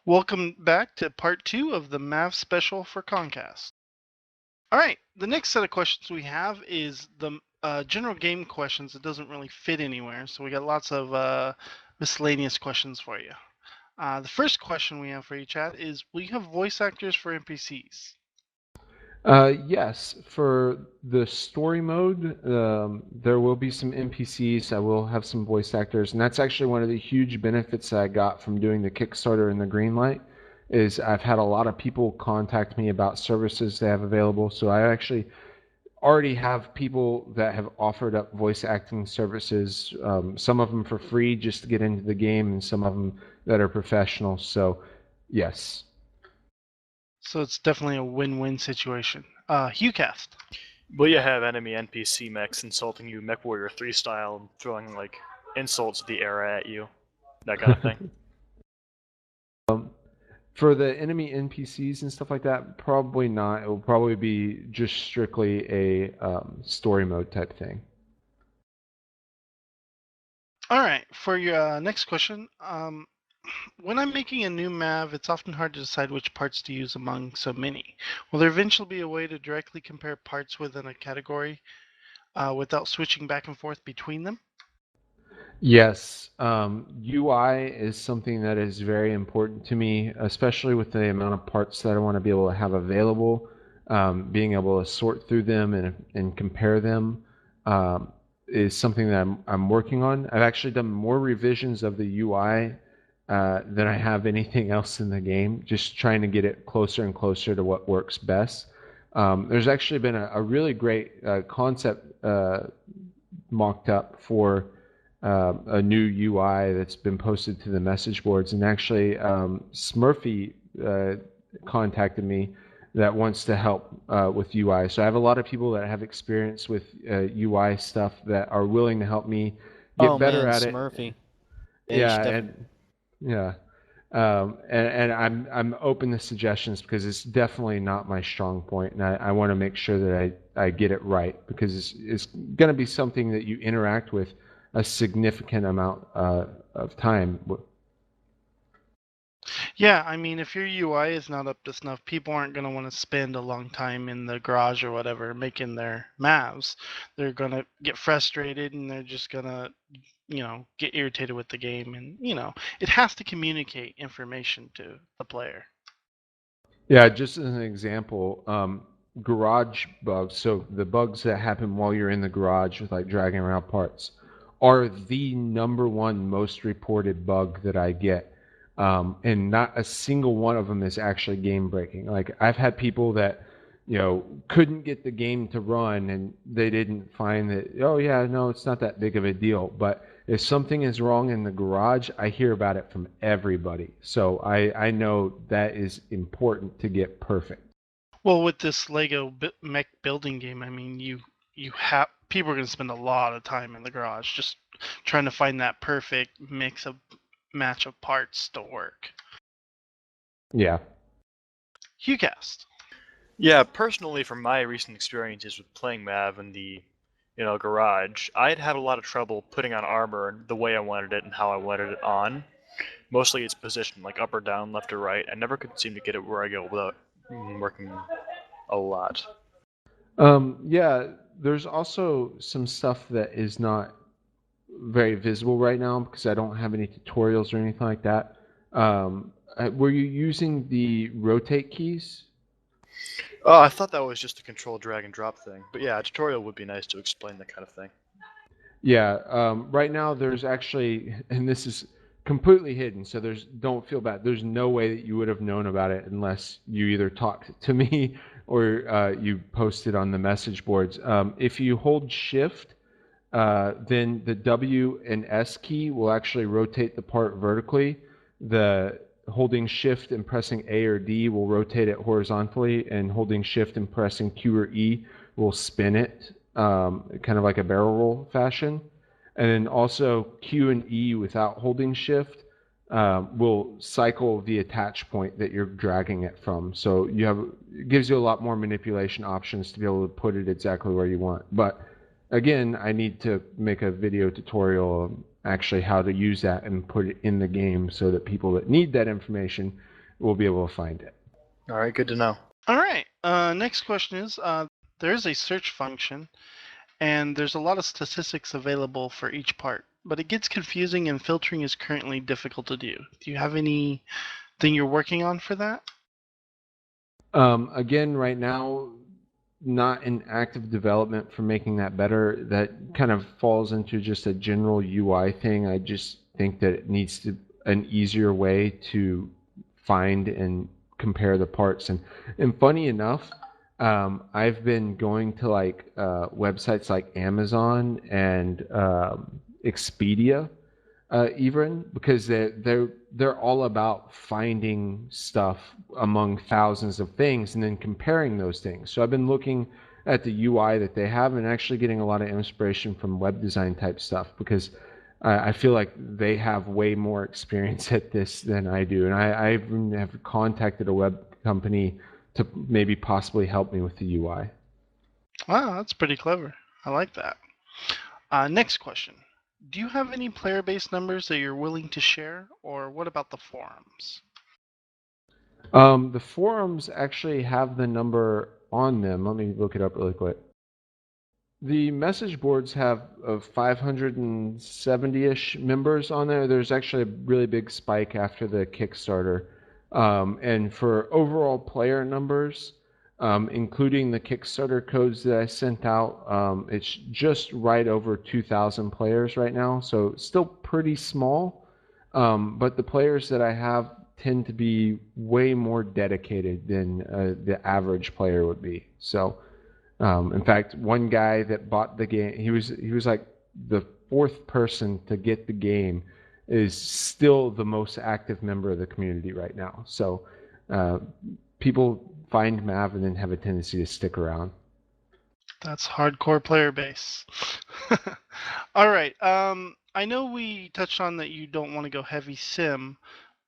Welcome back to part 2 of the M.A.V special for Kast. All right, the next set of questions we have is the general game questions. It doesn't really fit anywhere, so we got lots of miscellaneous questions for you. The first question we have for you, Chad, is will you have voice actors for NPCs? Yes, for the story mode, there will be some NPCs. I will have some voice actors, and that's actually one of the huge benefits that I got from doing the Kickstarter and the Greenlight. Is I've had a lot of people contact me about services they have available, so I actually already have people that have offered up voice acting services. Some of them for free just to get into the game, and some of them that are professional. So, yes. So it's definitely a win-win situation. Kast. Will you have enemy NPC mechs insulting you Mech Warrior 3 style and throwing like insults of the era at you? That kind of thing. For the enemy NPCs and stuff like that, probably not. It will probably be just strictly a story mode type thing. All right, for your next question, when I'm making a new M.A.V, it's often hard to decide which parts to use among so many. Will there eventually be a way to directly compare parts within a category without switching back and forth between them? Yes, UI is something that is very important to me, especially with the amount of parts that I want to be able to have available. Being able to sort through them and compare them is something that I'm working on. I've actually done more revisions of the UI than I have anything else in the game, just trying to get it closer and closer to what works best. There's actually been a really great concept mocked up for a new UI that's been posted to the message boards. And actually, Smurfy contacted me that wants to help with UI. So I have a lot of people that have experience with UI stuff that are willing to help me get better at Smurfy. it. Yeah, and I'm open to suggestions because it's definitely not my strong point, and I want to make sure that I get it right because it's going to be something that you interact with a significant amount of time. Yeah, I mean, if your UI is not up to snuff, people aren't going to want to spend a long time in the garage or whatever making their M.A.Vs. They're going to get frustrated and they're just going to, get irritated with the game. And, it has to communicate information to the player. Yeah, just as an example, garage bugs, so the bugs that happen while you're in the garage with like dragging around parts, are the number one most reported bug that I get. And not a single one of them is actually game breaking. Like I've had people that, couldn't get the game to run and they didn't find that, oh yeah, no, it's not that big of a deal. But if something is wrong in the garage, I hear about it from everybody. So I know that is important to get perfect. Well, with this Lego mech building game, I mean, you have people are going to spend a lot of time in the garage just trying to find that perfect match of parts to work. Yeah. Kast. Yeah, personally, from my recent experiences with playing M.A.V in the garage, I'd had a lot of trouble putting on armor the way I wanted it and how I wanted it on. Mostly its position, like up or down, left or right. I never could seem to get it where I go without working a lot. Yeah, there's also some stuff that is not very visible right now because I don't have any tutorials or anything like that. Were you using the rotate keys? Oh, I thought that was just a control drag and drop thing. But yeah, a tutorial would be nice to explain that kind of thing. Yeah, right now there's actually, and this is completely hidden, so don't feel bad. There's no way that you would have known about it unless you either talked to me or you posted on the message boards. If you hold shift, then the W and S key will actually rotate the part vertically. The holding shift and pressing A or D will rotate it horizontally, and holding shift and pressing Q or E will spin it, kind of like a barrel roll fashion. And then also Q and E without holding shift will cycle the attach point that you're dragging it from. So it gives you a lot more manipulation options to be able to put it exactly where you want. But again, I need to make a video tutorial of actually how to use that and put it in the game so that people that need that information we'll be able to find it. All right, good to know. All right. Next question is there's a search function, and there's a lot of statistics available for each part, but it gets confusing and filtering is currently difficult to do. Do you have anything you're working on for that? Again, right now, not in active development for making that better. That kind of falls into just a general UI thing. I just think that it needs to an easier way to find and compare the parts. And funny enough, I've been going to like websites like Amazon and Expedia, even because they're all about finding stuff among thousands of things and then comparing those things. So I've been looking at the UI that they have and actually getting a lot of inspiration from web design type stuff because I feel like they have way more experience at this than I do. And I even have contacted a web company to maybe possibly help me with the UI. Wow, that's pretty clever. I like that. Next question. Do you have any player base numbers that you're willing to share, or what about the forums? The forums actually have the number on them. Let me look it up really quick. The message boards have 570-ish members on there. There's actually a really big spike after the Kickstarter. And for overall player numbers, including the Kickstarter codes that I sent out, it's just right over 2,000 players right now. So still pretty small. But the players that I have tend to be way more dedicated than the average player would be. So in fact, one guy that bought the game, he was like the fourth person to get the game, is still the most active member of the community right now. So people find M.A.V and then have a tendency to stick around. That's hardcore player base. All right. I know we touched on that you don't want to go heavy sim,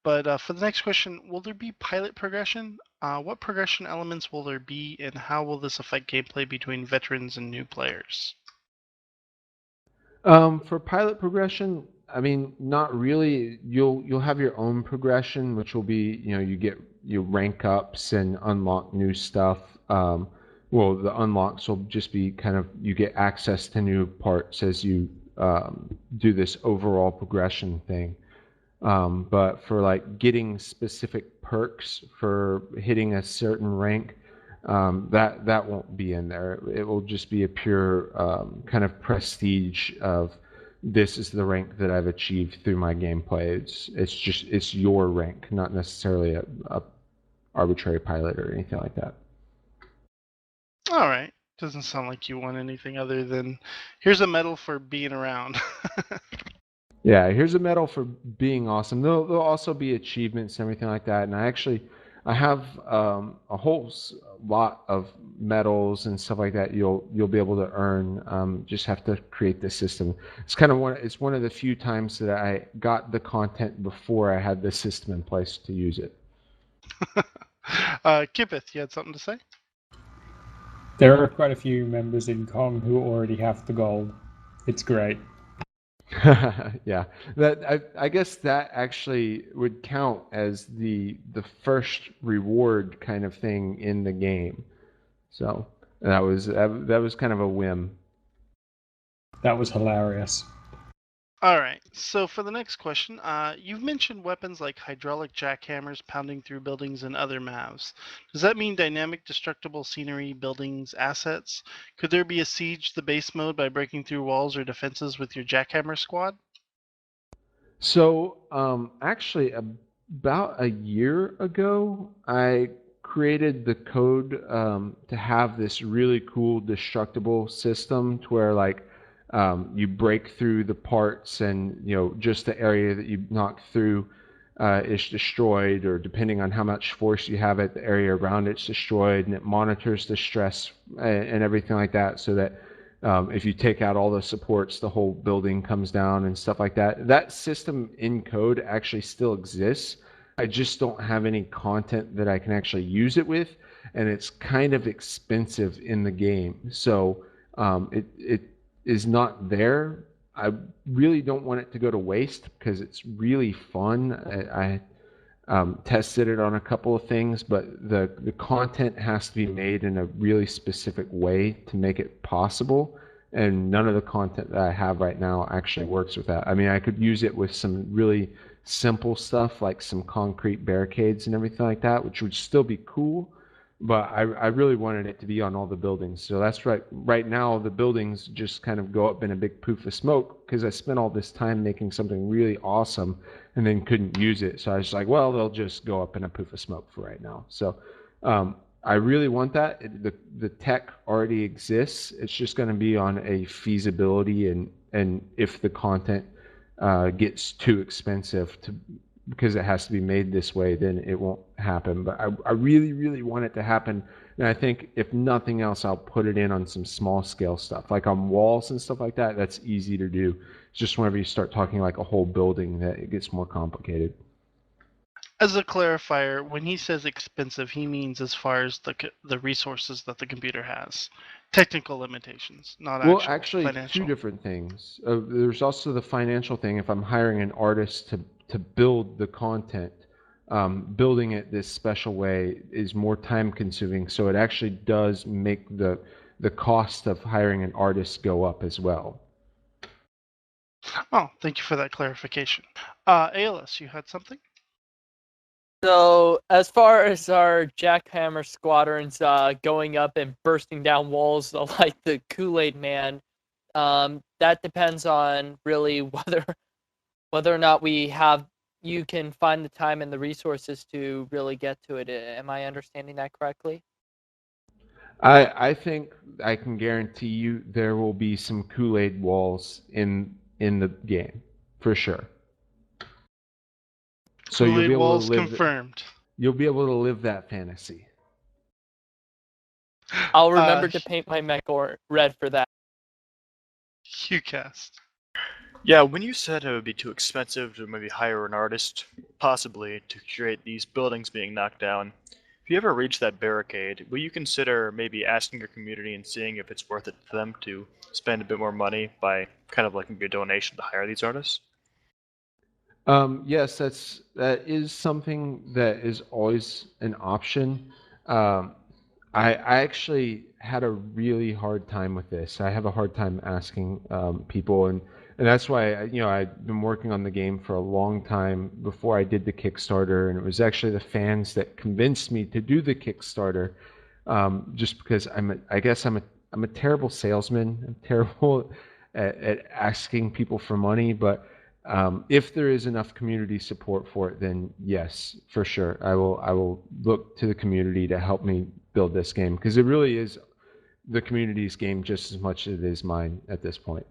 but for the next question, will there be pilot progression? What progression elements will there be, and how will this affect gameplay between veterans and new players? For pilot progression, I mean, not really. You'll have your own progression, which will be, you rank ups and unlock new stuff. Well, the unlocks will just be kind of you get access to new parts as you do this overall progression thing. But for like getting specific perks for hitting a certain rank, that won't be in there. It will just be a pure kind of prestige of this is the rank that I've achieved through my gameplay. It's your rank, not necessarily a arbitrary pilot or anything like that. All right. Doesn't sound like you want anything other than here's a medal for being around. Yeah, here's a medal for being awesome. There'll also be achievements and everything like that. And I have a whole lot of medals and stuff like that. You'll be able to earn. Just have to create the system. It's one of the few times that I got the content before I had the system in place to use it. Kipeth, you had something to say? There are quite a few members in Kong who already have the gold. It's great. Yeah, I guess that actually would count as the first reward kind of thing in the game. So that was kind of a whim. That was hilarious. All right. So for the next question, you've mentioned weapons like hydraulic jackhammers pounding through buildings and other MAVs. Does that mean dynamic destructible scenery, buildings, assets? Could there be a siege the base mode by breaking through walls or defenses with your jackhammer squad? So actually, about a year ago, I created the code to have this really cool destructible system to where like you break through the parts and just the area that you knock through is destroyed, or depending on how much force you have it, the area around it's destroyed, and it monitors the stress and everything like that, so that if you take out all the supports, the whole building comes down and stuff like that. That system in code actually still exists. I just don't have any content that I can actually use it with, and it's kind of expensive in the game. So it is not there. I really don't want it to go to waste because it's really fun. tested it on a couple of things, but the content has to be made in a really specific way to make it possible. And none of the content that I have right now actually works with that. I mean, I could use it with some really simple stuff like some concrete barricades and everything like that, which would still be cool. But I really wanted it to be on all the buildings. So that's right. Right now, the buildings just kind of go up in a big poof of smoke because I spent all this time making something really awesome and then couldn't use it. So I was like, well, they'll just go up in a poof of smoke for right now. So I really want that. The tech already exists. It's just going to be on a feasibility and if the content gets too expensive to because it has to be made this way, then it won't happen. But I really, really want it to happen. And I think if nothing else, I'll put it in on some small scale stuff, like on walls and stuff like that. That's easy to do. It's just whenever you start talking like a whole building that it gets more complicated. As a clarifier, when he says expensive, he means as far as the resources that the computer has, technical limitations, not Well, actual actually, financial. two different things. There's also the financial thing. If I'm hiring an artist to build the content, building it this special way is more time consuming. So it actually does make the cost of hiring an artist go up as well. Oh, thank you for that clarification. ALS, you had something? So, as far as our jackhammer squadrons going up and bursting down walls like the Kool-Aid Man, that depends on really whether or not you can find the time and the resources to really get to it. Am I understanding that correctly? I think I can guarantee you there will be some Kool-Aid walls in the game for sure. So you'll Kool-Aid be able to walls live. confirmed. You'll be able to live that fantasy. I'll remember to paint my mech red for that. Kast. Yeah, when you said it would be too expensive to maybe hire an artist, possibly, to create these buildings being knocked down, if you ever reach that barricade, will you consider maybe asking your community and seeing if it's worth it to them to spend a bit more money by kind of like maybe a donation to hire these artists? Yes, that is something that is always an option. I actually had a really hard time with this. I have a hard time asking people, and that's why I've been working on the game for a long time before I did the Kickstarter, and it was actually the fans that convinced me to do the Kickstarter. Just because I guess I'm a terrible salesman. I'm terrible at asking people for money, but if there is enough community support for it, then yes, for sure, I will look to the community to help me build this game because it really is the community's game just as much as it is mine at this point.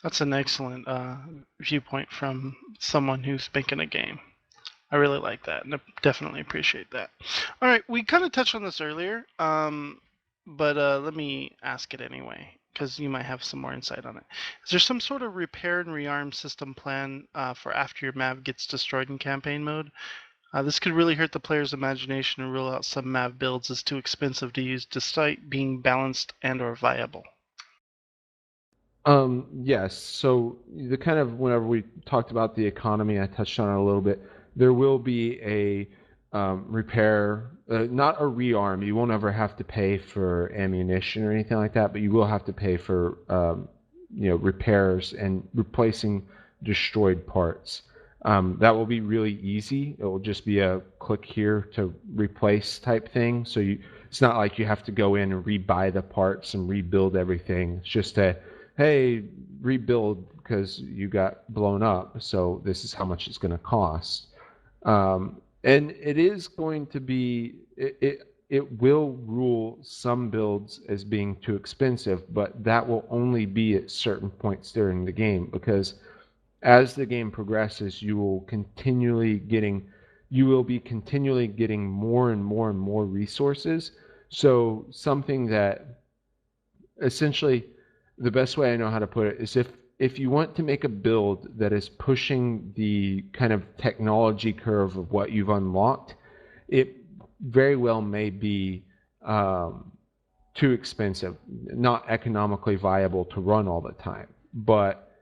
That's an excellent viewpoint from someone who's making a game. I really like that, and I definitely appreciate that. All right, we kind of touched on this earlier, but let me ask it anyway, because you might have some more insight on it. Is there some sort of repair and rearm system plan for after your M.A.V gets destroyed in campaign mode? This could really hurt the player's imagination and rule out some M.A.V builds as too expensive to use despite being balanced and or viable. Yes. So the kind of whenever we talked about the economy, I touched on it a little bit. There will be a repair, not a rearm. You won't ever have to pay for ammunition or anything like that, but you will have to pay for repairs and replacing destroyed parts. That will be really easy. It will just be a click here to replace type thing. So it's not like you have to go in and rebuy the parts and rebuild everything. It's just hey, rebuild because you got blown up. So this is how much it's going to cost. And it is going to be, it will rule some builds as being too expensive, but that will only be at certain points during the game because as the game progresses, you will be continually getting more and more and more resources. So something that essentially the best way I know how to put it is if you want to make a build that is pushing the kind of technology curve of what you've unlocked, it very well may be too expensive, not economically viable to run all the time. But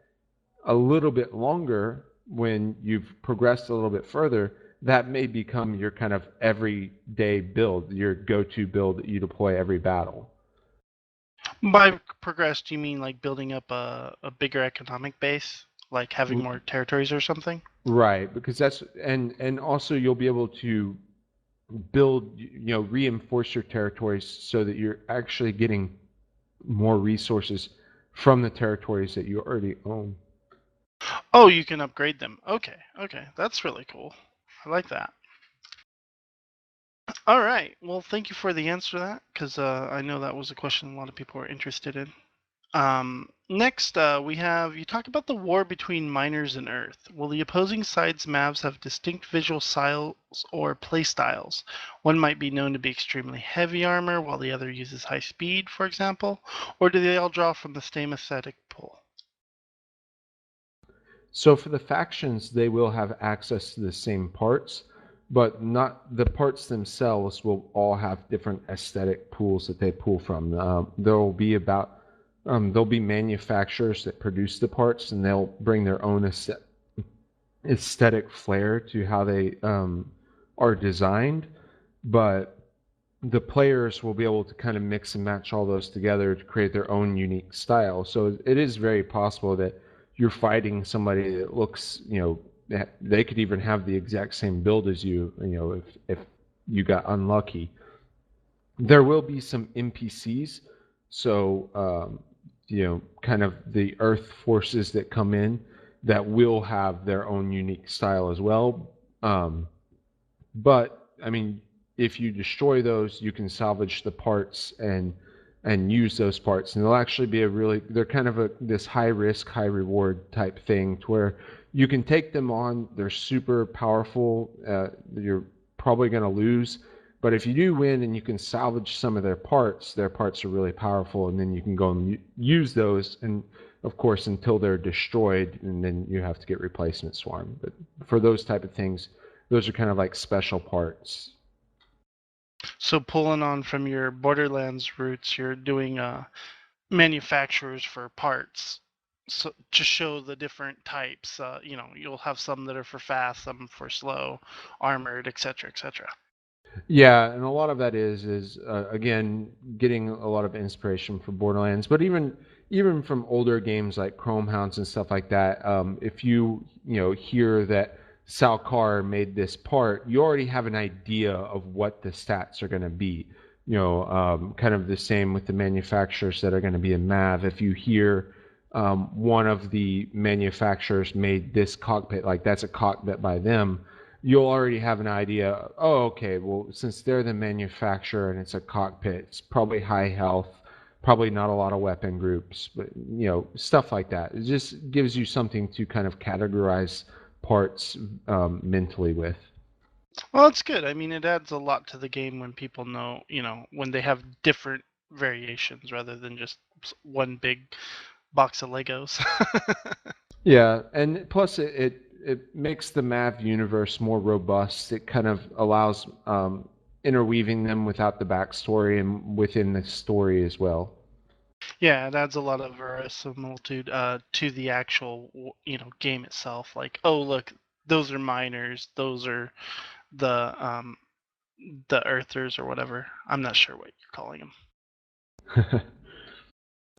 a little bit longer, when you've progressed a little bit further, that may become your kind of everyday build, your go-to build that you deploy every battle. By progressed, you mean like building up a bigger economic base, like having more territories or something? Right, because that's and also you'll be able to build, reinforce your territories so that you're actually getting more resources from the territories that you already own. Oh, you can upgrade them. Okay, that's really cool. I like that. All right. Well, thank you for the answer to that, because I know that was a question a lot of people were interested in. Next, we have you talk about the war between miners and Earth. Will the opposing sides' Mavs have distinct visual styles or play styles? One might be known to be extremely heavy armor, while the other uses high speed, for example, or do they all draw from the same aesthetic pool? So for the factions, they will have access to the same parts, but not the parts themselves will all have different aesthetic pools that they pull from. There'll be manufacturers that produce the parts, and they'll bring their own aesthetic flair to how they are designed, but the players will be able to kind of mix and match all those together to create their own unique style. So it is very possible that you're fighting somebody that looks, they could even have the exact same build as you, if you got unlucky. There will be some NPCs, so kind of the Earth forces that come in that will have their own unique style as well. But I mean, if you destroy those, you can salvage the parts and use those parts, and they'll actually be they're kind of this high risk, high reward type thing, to where you can take them on. They're super powerful. You're probably going to lose, but if you do win and you can salvage some of their parts are really powerful, and then you can go and use those, and of course until they're destroyed, and then you have to get replacement swarm. But for those type of things, those are kind of like special parts. So pulling on from your Borderlands roots, you're doing manufacturers for parts, so to show the different types. You'll have some that are for fast, some for slow, armored, etc., etc. Yeah, and a lot of that is again getting a lot of inspiration from Borderlands, but even from older games like Chrome Hounds and stuff like that. If you hear that Salcar made this part, you already have an idea of what the stats are going to be. Kind of the same with the manufacturers that are going to be in M.A.V. If you hear one of the manufacturers made this cockpit, like that's a cockpit by them, you'll already have an idea. Oh, okay, well, since they're the manufacturer and it's a cockpit, it's probably high health, probably not a lot of weapon groups, but stuff like that. It just gives you something to kind of categorize parts mentally with. Well, that's good. I mean, it adds a lot to the game when people know, when they have different variations rather than just one big box of Legos. Yeah, and plus it makes the M.A.V universe more robust. It kind of allows interweaving them without the backstory and within the story as well. Yeah, it adds a lot of verisimilitude to the actual, game itself. Like, oh, look, those are miners. Those are the Earthers or whatever. I'm not sure what you're calling them.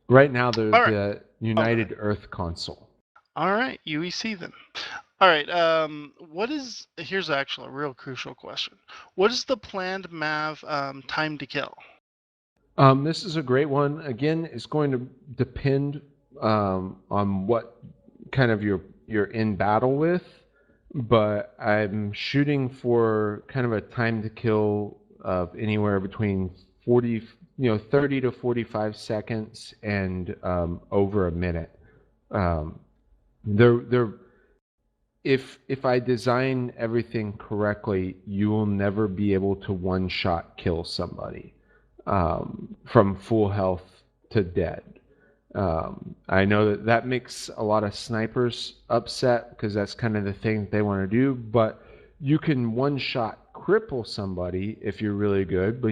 Right now, they're All right. the United Earth Console. All right, UEC then. All right. Here's actually a real crucial question. What is the planned M.A.V time to kill? This is a great one. Again, it's going to depend on what kind of you're in battle with, but I'm shooting for kind of a time to kill of anywhere between 30 to 45 seconds and over a minute. They're if I design everything correctly, you will never be able to one shot kill somebody from full health to dead. I know that makes a lot of snipers upset because that's kind of the thing that they want to do, but you can one shot cripple somebody if you're really good. But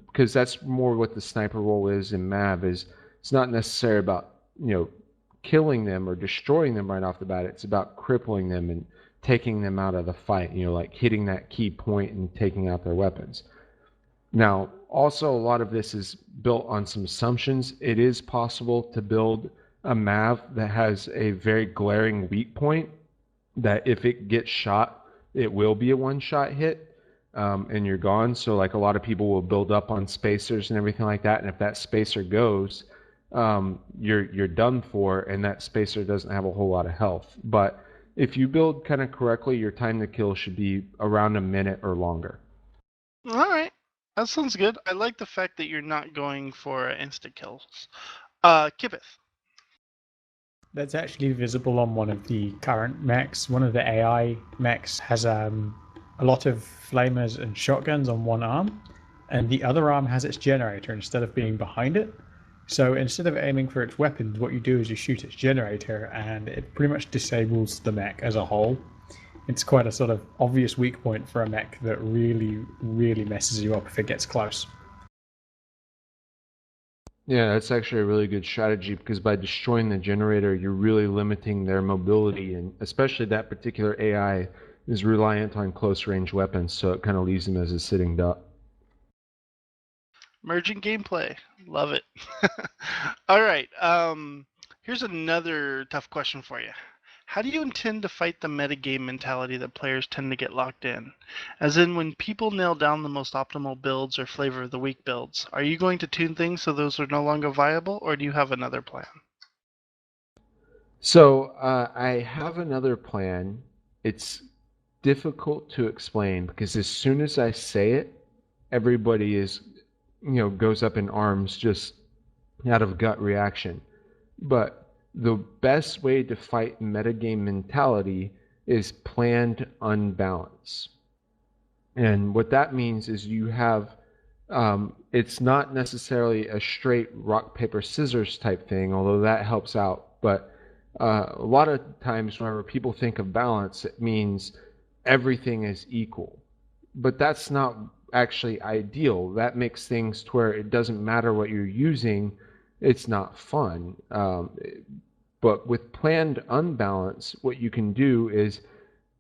because that's more what the sniper role is in M.A.V. is it's not necessarily about killing them or destroying them right off the bat. It's about crippling them and taking them out of the fight, like hitting that key point and taking out their weapons. Now, also, a lot of this is built on some assumptions. It is possible to build a MAV that has a very glaring weak point that if it gets shot, it will be a one-shot hit, and you're gone. So like a lot of people will build up on spacers and everything like that, and if that spacer goes, you're done for, and that spacer doesn't have a whole lot of health. But if you build kind of correctly, your time to kill should be around a minute or longer. All right, that sounds good. I like the fact that you're not going for instant kills. Kipeth. That's actually visible on one of the current mechs. One of the AI mechs has a lot of flamers and shotguns on one arm, and the other arm has its generator instead of being behind it. So instead of aiming for its weapons, what you do is you shoot its generator, and it pretty much disables the mech as a whole. It's quite a sort of obvious weak point for a mech that really, really messes you up if it gets close. Yeah, that's actually a really good strategy because by destroying the generator, you're really limiting their mobility, and especially that particular AI is reliant on close range weapons, so it kind of leaves them as a sitting duck. Merging gameplay. Love it. All right. Here's another tough question for you. How do you intend to fight the metagame mentality that players tend to get locked in? As in, when people nail down the most optimal builds or flavor of the week builds, are you going to tune things so those are no longer viable, or do you have another plan? So I have another plan. It's difficult to explain because as soon as I say it, everybody goes up in arms just out of gut reaction. But the best way to fight metagame mentality is planned unbalance. And what that means is you have, it's not necessarily a straight rock, paper, scissors type thing, although that helps out. But a lot of times, whenever people think of balance, it means everything is equal. But that's not actually ideal. That makes things to where it doesn't matter what you're using, it's not fun. But with planned unbalance, what you can do is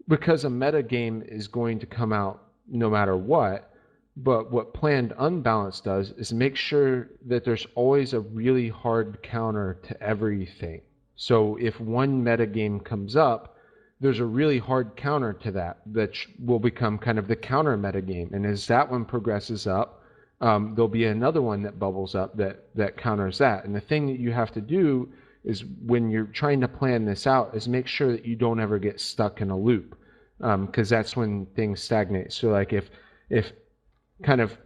because a meta game is going to come out no matter what, but what planned unbalance does is make sure that there's always a really hard counter to everything. So if one meta game comes up, there's a really hard counter to that will become kind of the counter meta game. And as that one progresses up, there'll be another one that bubbles up that counters that. And the thing that you have to do is when you're trying to plan this out is make sure that you don't ever get stuck in a loop, because that's when things stagnate. So like if kind of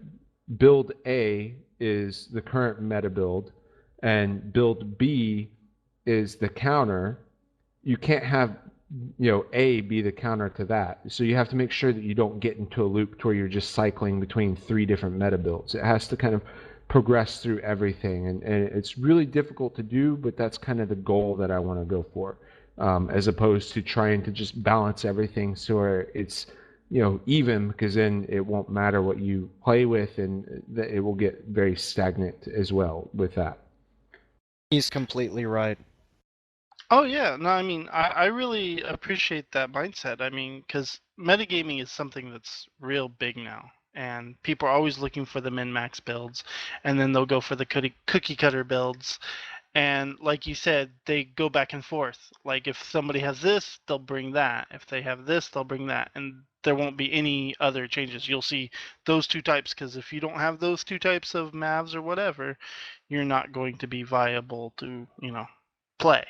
build A is the current meta build and build B is the counter, you can't have A be the counter to that. So you have to make sure that you don't get into a loop to where you're just cycling between three different meta builds. It has to kind of progress through everything, and it's really difficult to do, but that's kind of the goal that I want to go for, as opposed to trying to just balance everything so where it's even, because then it won't matter what you play with, and it will get very stagnant as well with that. He's completely right. Oh yeah, no, I mean, I really appreciate that mindset. I mean, because metagaming is something that's real big now, and people are always looking for the min-max builds, and then they'll go for the cookie cutter builds, and like you said, they go back and forth. Like if somebody has this, they'll bring that. If they have this, they'll bring that, and there won't be any other changes. You'll see those two types, because if you don't have those two types of MAVs or whatever, you're not going to be viable to play.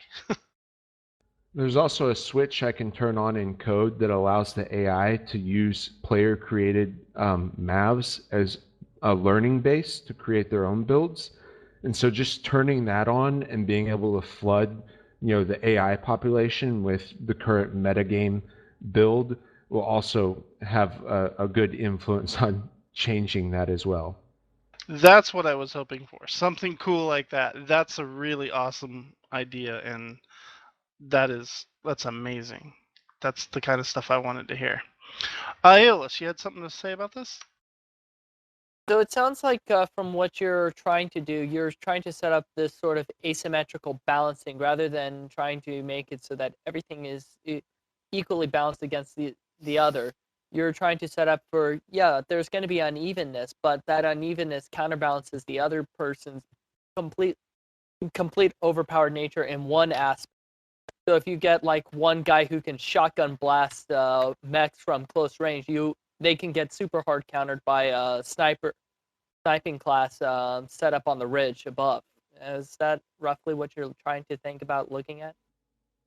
There's also a switch I can turn on in code that allows the AI to use player-created MAVs as a learning base to create their own builds. And so just turning that on and being able to flood, the AI population with the current metagame build will also have a good influence on changing that as well. That's what I was hoping for. Something cool like that. That's a really awesome idea, and that's amazing. That's the kind of stuff I wanted to hear. Aeolus, you had something to say about this? So it sounds like from what you're trying to do, you're trying to set up this sort of asymmetrical balancing rather than trying to make it so that everything is equally balanced against the other. You're trying to set up for, yeah, there's going to be unevenness, but that unevenness counterbalances the other person's complete overpowered nature in one aspect. So if you get like one guy who can shotgun blast mechs from close range, they can get super hard countered by a sniping class set up on the ridge above. Is that roughly what you're trying to think about looking at?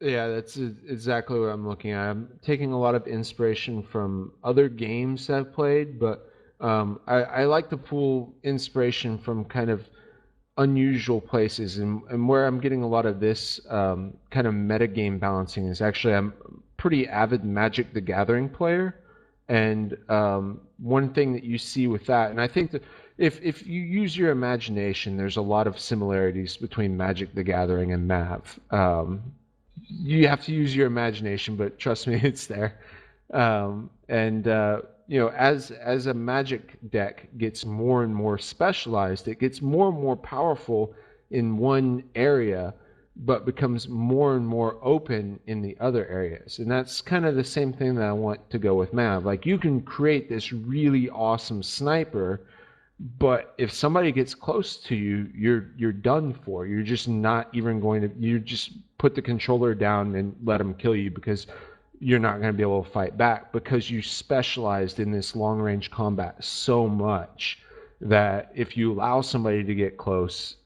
Yeah, that's exactly what I'm looking at. I'm taking a lot of inspiration from other games I've played, but I like to pull inspiration from kind of unusual places, and where I'm getting a lot of this kind of metagame balancing is actually I'm a pretty avid Magic the Gathering player, and one thing that you see with that, and I think that if you use your imagination, there's a lot of similarities between Magic the Gathering and MAV. You have to use your imagination, but trust me, it's there. And as a Magic deck gets more and more specialized, it gets more and more powerful in one area, but becomes more and more open in the other areas. And that's kind of the same thing that I want to go with MAV. Like, you can create this really awesome sniper, but if somebody gets close to you, you're done for. You're just not even going to. You just put the controller down and let them kill you, because you're not going to be able to fight back, because you specialized in this long range combat so much that if you allow somebody to get close,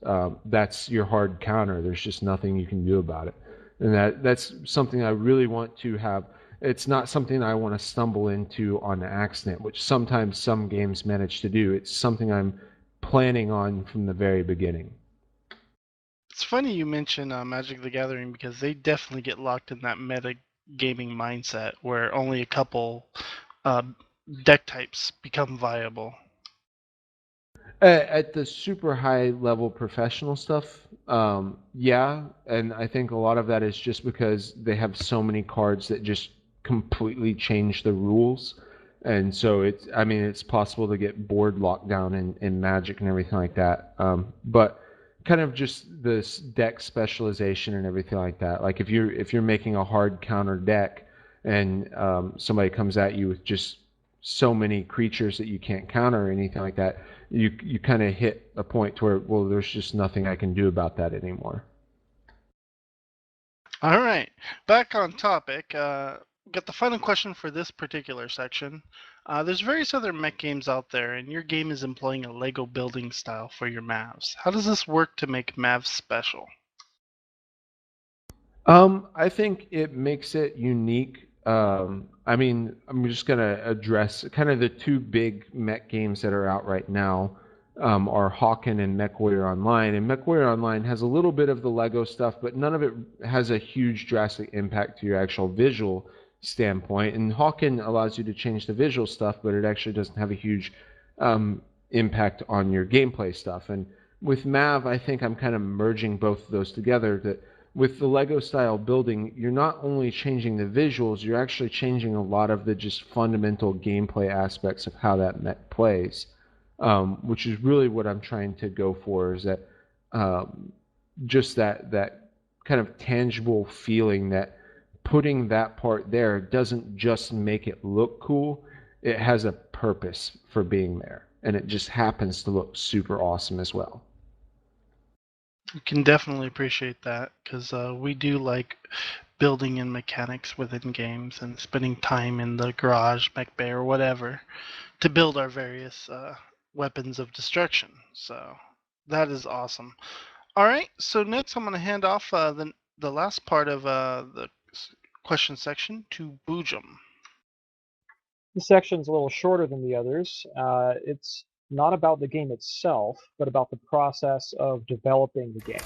that's your hard counter. There's just nothing you can do about it, and that's something I really want to have. It's not something I want to stumble into on accident, which sometimes some games manage to do. It's something I'm planning on from the very beginning. It's funny you mention Magic the Gathering, because they definitely get locked in that meta gaming mindset where only a couple uh, deck types become viable. At the super high level professional stuff, yeah, and I think a lot of that is just because they have so many cards that just completely change the rules, and so it's possible to get board locked down in Magic and everything like that. But kind of just this deck specialization and everything like that. Like, if you're making a hard counter deck, and somebody comes at you with just so many creatures that you can't counter or anything like that, you kind of hit a point to where, well, there's just nothing I can do about that anymore. All right, back on topic. Got the final question for this particular section. There's various other mech games out there, and your game is employing a Lego building style for your MAVs. How does this work to make MAVs special? I think it makes it unique. I'm just gonna address kind of the two big mech games that are out right now, are Hawken and MechWarrior Online. And MechWarrior Online has a little bit of the Lego stuff, but none of it has a huge drastic impact to your actual visual standpoint. And Hawken allows you to change the visual stuff, but it actually doesn't have a huge impact on your gameplay stuff. And with MAV, I think I'm kind of merging both of those together. That with the Lego style building, you're not only changing the visuals, you're actually changing a lot of the just fundamental gameplay aspects of how that mech plays, which is really what I'm trying to go for, is that just that kind of tangible feeling that putting that part there doesn't just make it look cool, it has a purpose for being there, and it just happens to look super awesome as well. You can definitely appreciate that, because we do like building in mechanics within games and spending time in the garage, mech bay, or whatever to build our various weapons of destruction. So that is awesome. All right, so next I'm going to hand off the last part of the question section to Boojum. This section's a little shorter than the others. It's not about the game itself, but about the process of developing the game.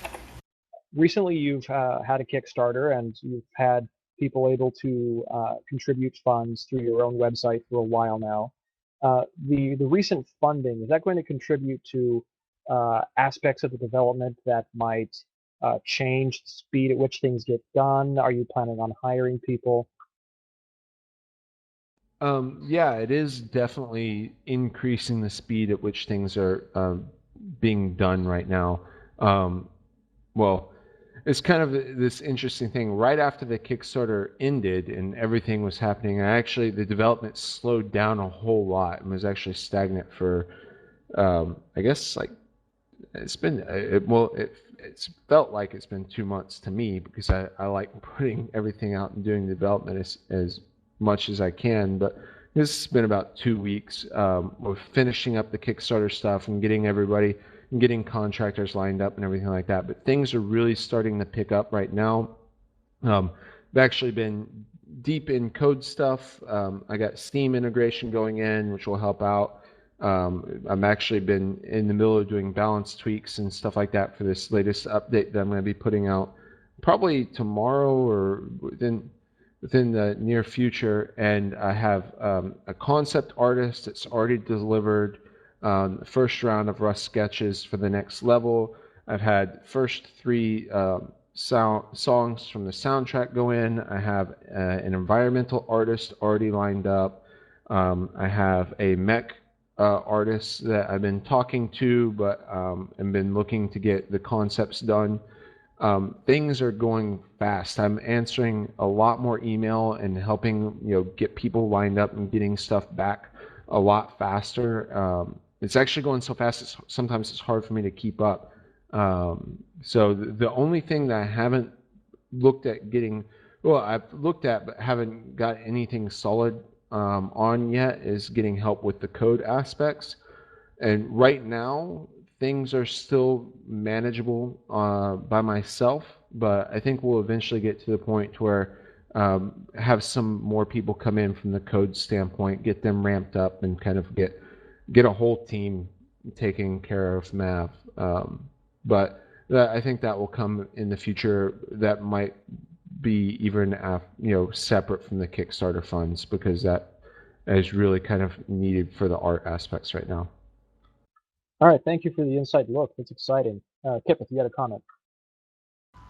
Recently, you've had a Kickstarter, and you've had people able to contribute funds through your own website for a while now. The recent funding, is that going to contribute to aspects of the development that might change the speed at which things get done? Are you planning on hiring people? Yeah, it is definitely increasing the speed at which things are being done right now. Well, it's kind of this interesting thing. Right after the Kickstarter ended and everything was happening, actually the development slowed down a whole lot and was actually stagnant for, I guess, like it's been it's felt like it's been 2 months to me because I like putting everything out and doing development as much as I can. But this has been about 2 weeks. We're finishing up the Kickstarter stuff and getting everybody and getting contractors lined up and everything like that. But things are really starting to pick up right now. I've actually been deep in code stuff. I got Steam integration going in, which will help out. I'm actually been in the middle of doing balance tweaks and stuff like that for this latest update that I'm going to be putting out probably tomorrow or within the near future. And I have a concept artist that's already delivered the first round of rough sketches for the next level. I've had first three songs from the soundtrack go in. I have an environmental artist already lined up. I have a mech artist that I've been talking to, but and been looking to get the concepts done. Things are going fast. I'm answering a lot more email and helping get people lined up and getting stuff back a lot faster. It's actually going so fast. Sometimes it's hard for me to keep up. So the only thing that I haven't looked at getting, well, I've looked at but haven't got anything solid on yet is getting help with the code aspects. And right now, things are still manageable by myself, but I think we'll eventually get to the point where have some more people come in from the code standpoint, get them ramped up, and kind of get a whole team taking care of M.A.V. But I think that will come in the future. That might be even separate from the Kickstarter funds because that is really kind of needed for the art aspects right now. All right, thank you for the inside look. That's exciting. Kip, if you had a comment.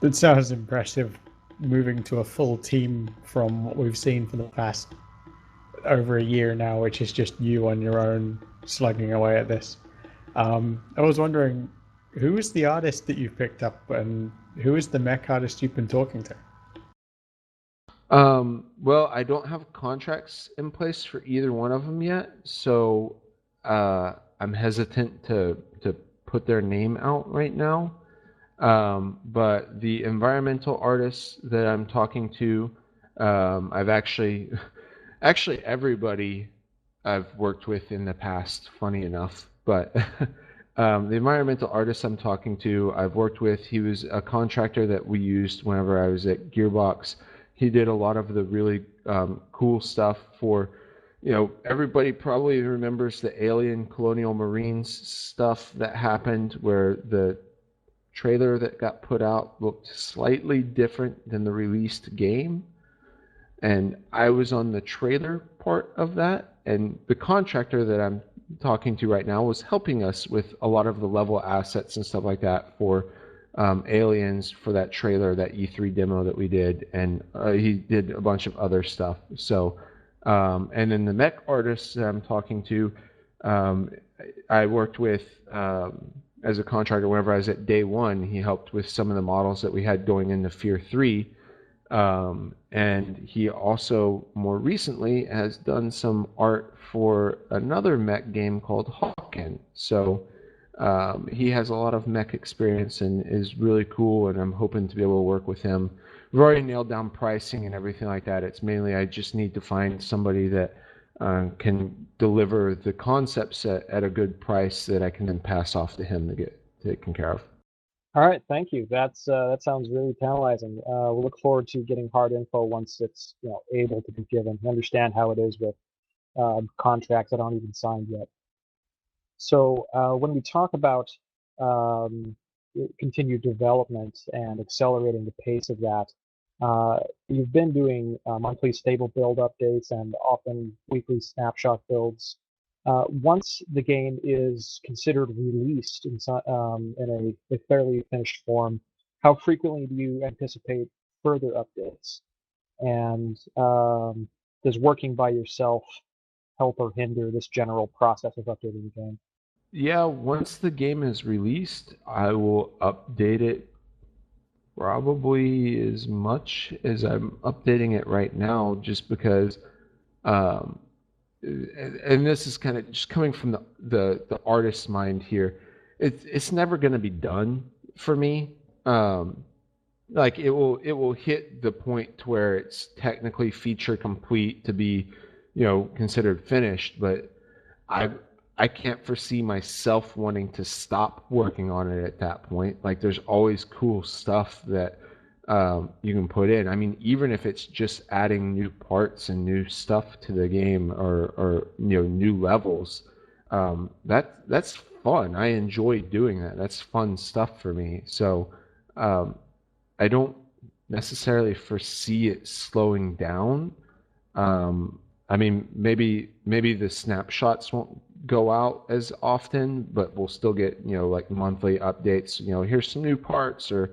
That sounds impressive, moving to a full team from what we've seen for the past over a year now, which is just you on your own slugging away at this. I was wondering, who is the artist that you've picked up, and who is the mech artist you've been talking to? Well, I don't have contracts in place for either one of them yet, so I'm hesitant to put their name out right now. But the environmental artists that I'm talking to, I've actually everybody I've worked with in the past, funny enough, but the environmental artist I'm talking to, I've worked with. He was a contractor that we used whenever I was at Gearbox. He did a lot of the really cool stuff for, everybody probably remembers the Alien Colonial Marines stuff that happened where the trailer that got put out looked slightly different than the released game. And I was on the trailer part of that. And the contractor that I'm talking to right now was helping us with a lot of the level assets and stuff like that for Aliens for that trailer, that E3 demo that we did. And he did a bunch of other stuff. So, and then the mech artists that I'm talking to, I worked with as a contractor whenever I was at Day One. He helped with some of the models that we had going into Fear 3. And he also more recently has done some art for another mech game called Hawken. So he has a lot of mech experience and is really cool, and I'm hoping to be able to work with him. We've already nailed down pricing and everything like that. It's mainly I just need to find somebody that can deliver the concepts at a good price that I can then pass off to him to get taken care of. All right, thank you. That sounds really tantalizing. We'll look forward to getting hard info once it's able to be given. I understand how it is with contracts that aren't even signed yet. So when we talk about um, continued development and accelerating the pace of that, you've been doing monthly stable build updates and often weekly snapshot builds. Once the game is considered released in a fairly finished form, how frequently do you anticipate further updates? And does working by yourself help or hinder this general process of updating the game? Yeah, once the game is released, I will update it probably as much as I'm updating it right now, just because, um, and this is kind of just coming from the artist's mind here. It's never going to be done for me. Like it will hit the point to where it's technically feature complete to be, considered finished, but I I can't foresee myself wanting to stop working on it at that point. Like there's always cool stuff that you can put in. I mean, even if it's just adding new parts and new stuff to the game, or new levels, that's fun. I enjoy doing that. That's fun stuff for me. So um, I don't necessarily foresee it slowing down. Um, I mean, maybe the snapshots won't go out as often, but we'll still get, like monthly updates. Here's some new parts, or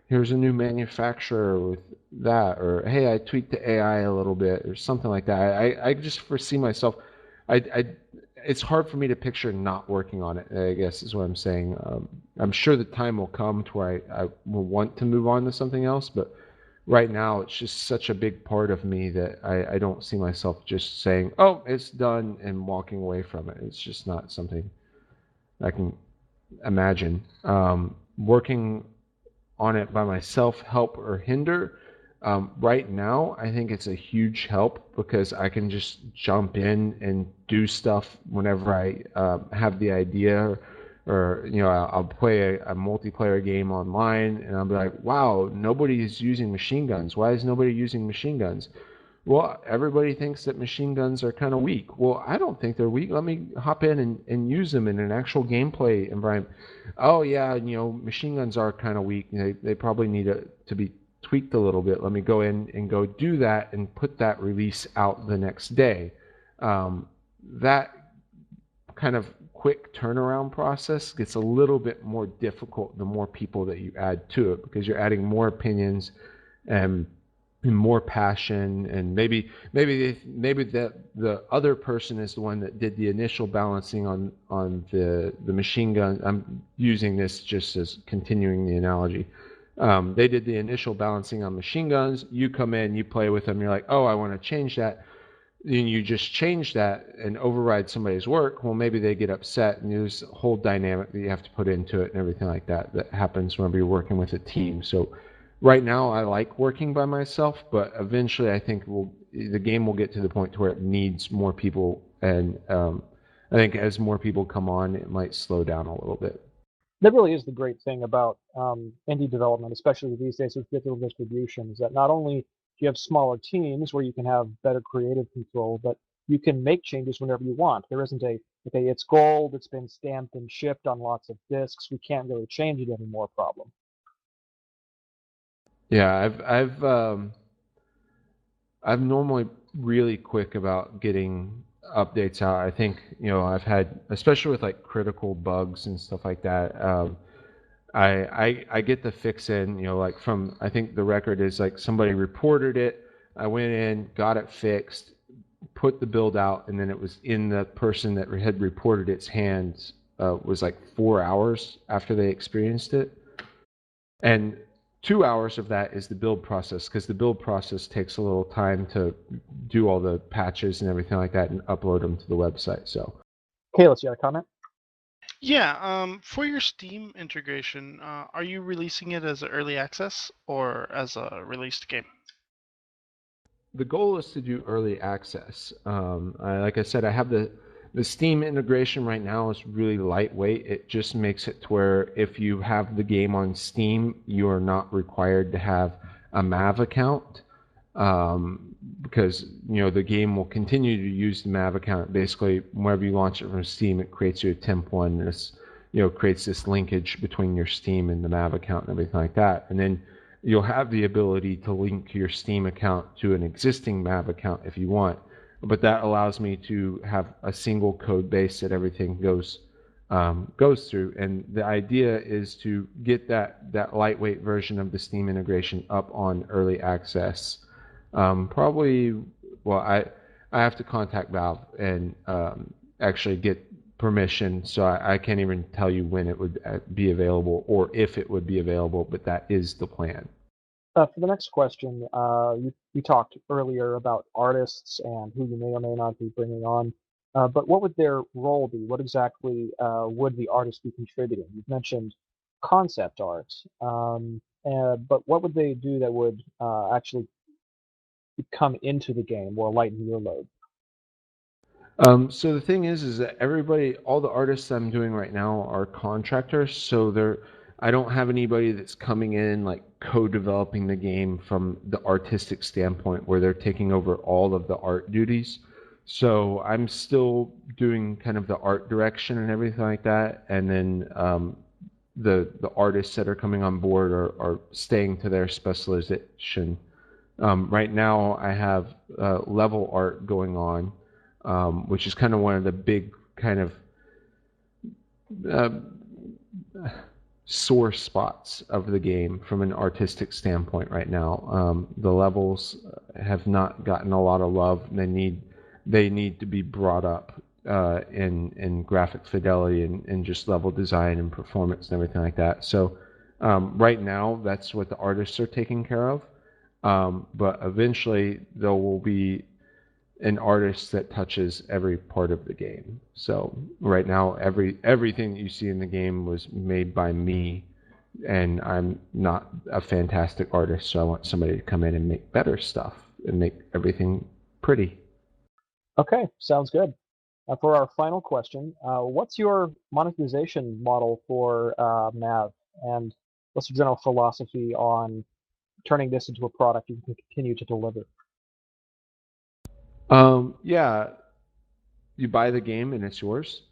here's a new manufacturer with that, or hey, I tweaked the AI a little bit, or something like that. I just foresee myself. I it's hard for me to picture not working on it, I guess is what I'm saying. I'm sure the time will come to where I will want to move on to something else, but right now it's just such a big part of me that I don't see myself just saying, oh, it's done, and walking away from it. It's just not something I can imagine. Working on it by myself, help or hinder? Right now, I think it's a huge help because I can just jump in and do stuff whenever I have the idea, or I'll play a multiplayer game online, and I'll be like, wow, nobody is using machine guns. Why is nobody using machine guns? Well, everybody thinks that machine guns are kind of weak. Well, I don't think they're weak. Let me hop in and use them in an actual gameplay environment. Oh yeah, machine guns are kind of weak. They probably need to be tweaked a little bit. Let me go in and go do that and put that release out the next day. That kind of quick turnaround process gets a little bit more difficult the more people that you add to it, because you're adding more opinions and more passion, and maybe that the other person is the one that did the initial balancing on the machine gun. I'm using this just as continuing the analogy. They did the initial balancing on machine guns. You come in, you play with them, you're like, oh, I want to change that. Then you just change that and override somebody's work. Well, maybe they get upset, and there's a whole dynamic that you have to put into it and everything like that happens whenever you're working with a team. So right now I like working by myself, but eventually I think the game will get to the point to where it needs more people, and I think as more people come on, it might slow down a little bit. That really is the great thing about indie development, especially these days with digital distribution, is that not only do you have smaller teams where you can have better creative control, but you can make changes whenever you want. There isn't a, okay, it's gold, it's been stamped and shipped on lots of discs, we can't really change it anymore problem. Yeah, I'm normally really quick about getting updates out. I think, I've had, especially with like critical bugs and stuff like that, I get the fix in, like from, I think the record is like somebody reported it. I went in, got it fixed, put the build out, and then it was in the person that had reported its hands, was like 4 hours after they experienced it. And 2 hours of that is the build process, because the build process takes a little time to do all the patches and everything like that and upload them to the website. So, Kayla, you got a comment? Yeah, for your Steam integration, are you releasing it as early access or as a released game? the goal is to do early access. Like I said, I have the Steam integration right now is really lightweight. It just makes it to where if you have the game on Steam, you are not required to have a M.A.V account, because the game will continue to use the M.A.V account. Basically, whenever you launch it from Steam, it creates you a temp one. And this creates this linkage between your Steam and the M.A.V account and everything like that. And then you'll have the ability to link your Steam account to an existing M.A.V account if you want. But that allows me to have a single code base that everything goes through. And the idea is to get that lightweight version of the Steam integration up on early access, probably well, I have to contact Valve and actually get permission, so I can't even tell you when it would be available or if it would be available, but that is the plan. For the next question, you talked earlier about artists and who you may or may not be bringing on, but what would their role be? What exactly would the artist be contributing? You've mentioned concept art, but what would they do that would actually come into the game or lighten your load? So the thing is that all the artists I'm doing right now are contractors, so I don't have anybody that's coming in like co-developing the game from the artistic standpoint where they're taking over all of the art duties. So I'm still doing kind of the art direction and everything like that, and then the artists that are coming on board are staying to their specialization. Right now I have level art going on, which is kind of one of the big kind of uh, sore spots of the game from an artistic standpoint right now. The levels have not gotten a lot of love. They need to be brought up in graphic fidelity and just level design and performance and everything like that. So right now, that's what the artists are taking care of. But eventually, there will be an artist that touches every part of the game. So right now, everything that you see in the game was made by me, and I'm not a fantastic artist, so I want somebody to come in and make better stuff and make everything pretty. Okay, sounds good. For our final question, what's your monetization model for M.A.V, and what's your general philosophy on turning this into a product you can continue to deliver? Yeah, you buy the game and it's yours.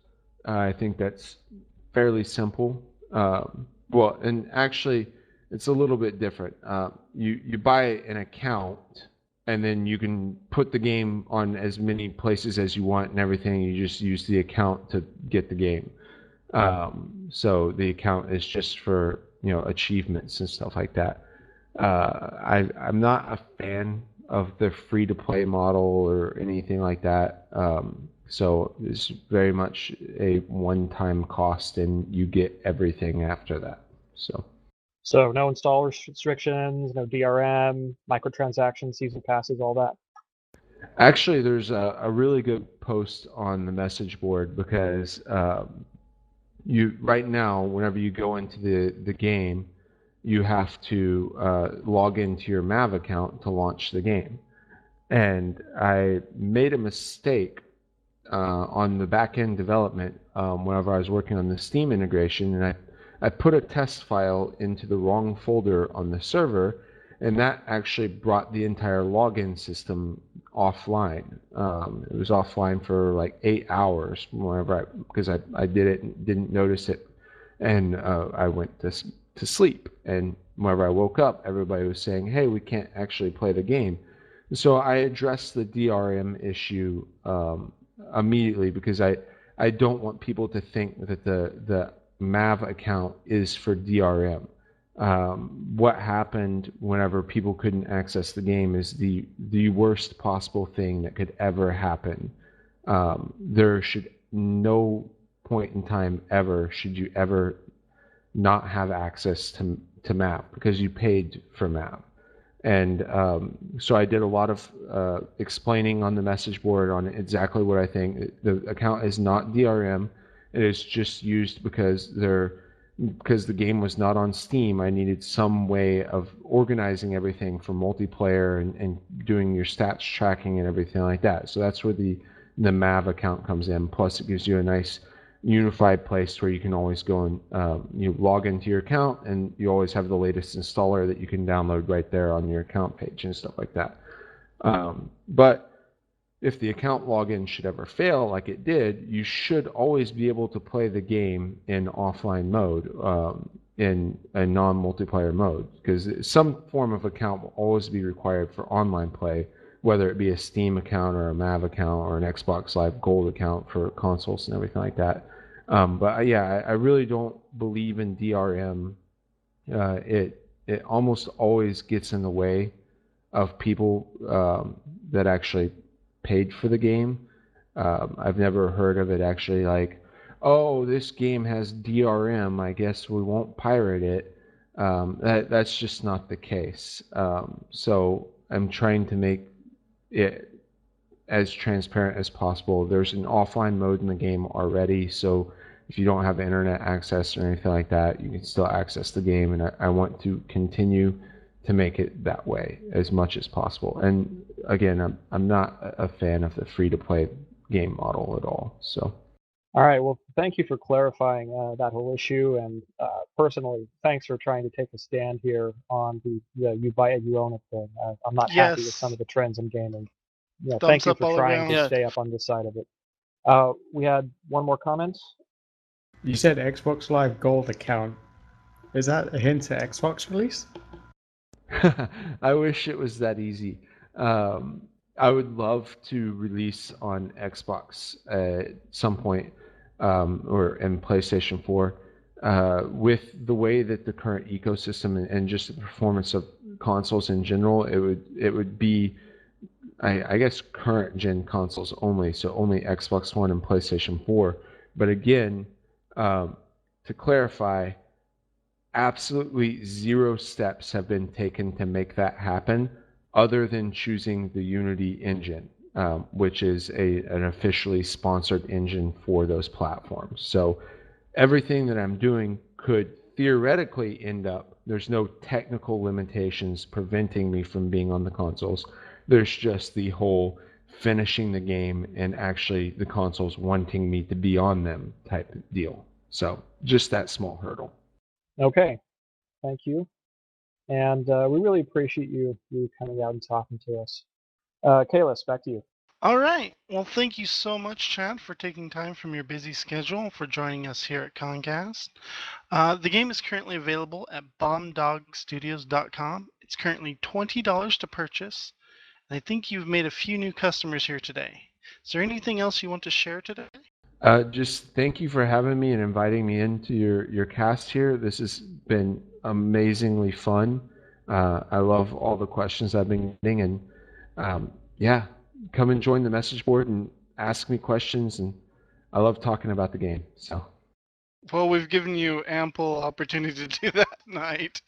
I think that's fairly simple. Well, and actually, it's a little bit different. You buy an account, and then you can put the game on as many places as you want and everything. You just use the account to get the game. So the account is just for achievements and stuff like that. I'm not a fan of the free to play model or anything like that. So it's very much a one time cost, and you get everything after that. So no install restrictions, no DRM, microtransactions, season passes, all that. Actually, there's a really good post on the message board because you right now, whenever you go into the game, you have to log into your M.A.V account to launch the game. And I made a mistake on the back-end development whenever I was working on the Steam integration, and I put a test file into the wrong folder on the server, and that actually brought the entire login system offline. It was offline for like 8 hours because I did it and didn't notice it, and I went to sleep. And whenever I woke up, everybody was saying, "Hey, we can't actually play the game." So I addressed the DRM issue immediately because I don't want people to think that the M.A.V account is for DRM. What happened whenever people couldn't access the game is the worst possible thing that could ever happen. There should no point in time ever should you ever not have access to M.A.V because you paid for M.A.V. And so I did a lot of explaining on the message board on exactly what I think. The account is not DRM. It is just used because the game was not on Steam. I needed some way of organizing everything for multiplayer and doing your stats tracking and everything like that. So that's where the M.A.V account comes in. Plus, it gives you a nice unified place where you can always go and you log into your account, and you always have the latest installer that you can download right there on your account page and stuff like that. But if the account login should ever fail, like it did, you should always be able to play the game in offline mode, in a non-multiplayer mode, because some form of account will always be required for online play, whether it be a Steam account or a M.A.V account or an Xbox Live Gold account for consoles and everything like that. But yeah, I really don't believe in DRM. It almost always gets in the way of people that actually paid for the game. I've never heard of it actually like, oh, this game has DRM, I guess we won't pirate it. That's just not the case. So I'm trying to make it as transparent as possible. There's an offline mode in the game already, so if you don't have internet access or anything like that, you can still access the game, and I want to continue to make it that way as much as possible. And again, I'm not a fan of the free-to-play game model at all. So, All right. Well, thank you for clarifying that whole issue, and personally, thanks for trying to take a stand here on the you buy it, you own it thing. I'm not happy with some Yes. of the trends in gaming. Yeah, thank Thumbs you up for all trying to around. Yeah. stay up on this side of it. We had one more comment. You said Xbox Live Gold account. Is that a hint at Xbox release? I wish it was that easy. I would love to release on Xbox at some point, or in PlayStation 4. With the way that the current ecosystem and just the performance of consoles in general, it would be, I guess, current gen consoles only, so only Xbox One and PlayStation 4. But again, to clarify, absolutely zero steps have been taken to make that happen other than choosing the Unity engine, which is an officially sponsored engine for those platforms. So everything that I'm doing could theoretically end up, there's no technical limitations preventing me from being on the consoles. There's just the whole finishing the game and actually the consoles wanting me to be on them type deal. So just that small hurdle. Okay, thank you, and we really appreciate you coming out and talking to us. Kalis, back to you. All right. Well, thank you so much, Chad, for taking time from your busy schedule for joining us here at Concast. The game is currently available at bombdogstudios.com. It's currently $20 to purchase. And I think you've made a few new customers here today. Is there anything else you want to share today? Just thank you for having me and inviting me into your cast here. This has been amazingly fun. I love all the questions I've been getting, and yeah, come and join the message board and ask me questions. And I love talking about the game. So Well, we've given you ample opportunity to do that tonight.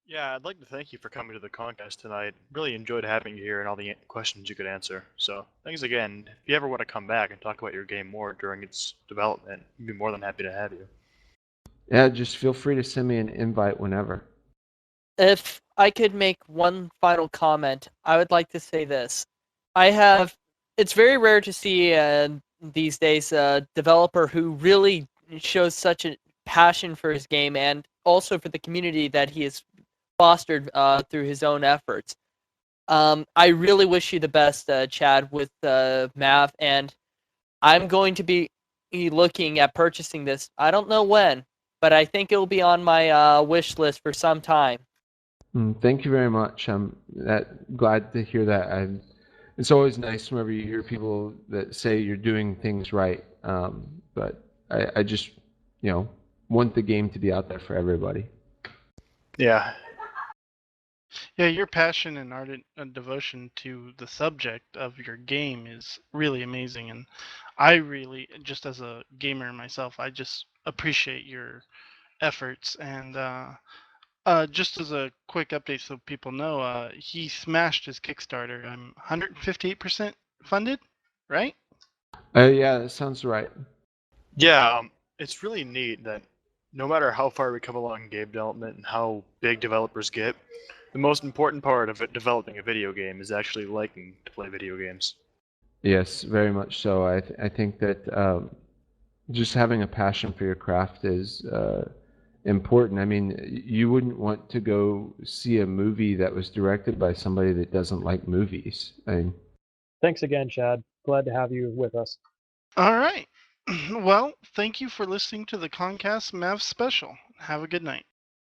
Yeah, I'd like to thank you for coming to the contest tonight. Really enjoyed having you here and all the questions you could answer. So, thanks again. If you ever want to come back and talk about your game more during its development, we'd be more than happy to have you. yeah, just feel free to send me an invite whenever. If I could make one final comment, I would like to say this. It's very rare to see these days a developer who really shows such a passion for his game and also for the community that he has fostered through his own efforts. I really wish you the best, Chad, with M.A.V, and I'm going to be looking at purchasing this. I don't know when, but I think it will be on my wish list for some time. Thank you very much. I'm glad to hear that. It's always nice whenever you hear people that say you're doing things right. But I just, want the game to be out there for everybody. Yeah. Yeah, your passion and ardent devotion to the subject of your game is really amazing. And I really, just as a gamer myself, I just appreciate your efforts. And just as a quick update so people know, he smashed his Kickstarter. I'm 158% funded, right? Yeah, that sounds right. Yeah, it's really neat that no matter how far we come along in game development and how big developers get, the most important part of developing a video game is actually liking to play video games. Yes, very much so. I think that just having a passion for your craft is important. I mean, you wouldn't want to go see a movie that was directed by somebody that doesn't like movies. Thanks again, Chad. Glad to have you with us. All right. Well, thank you for listening to the Concast M.A.V special. Have a good night.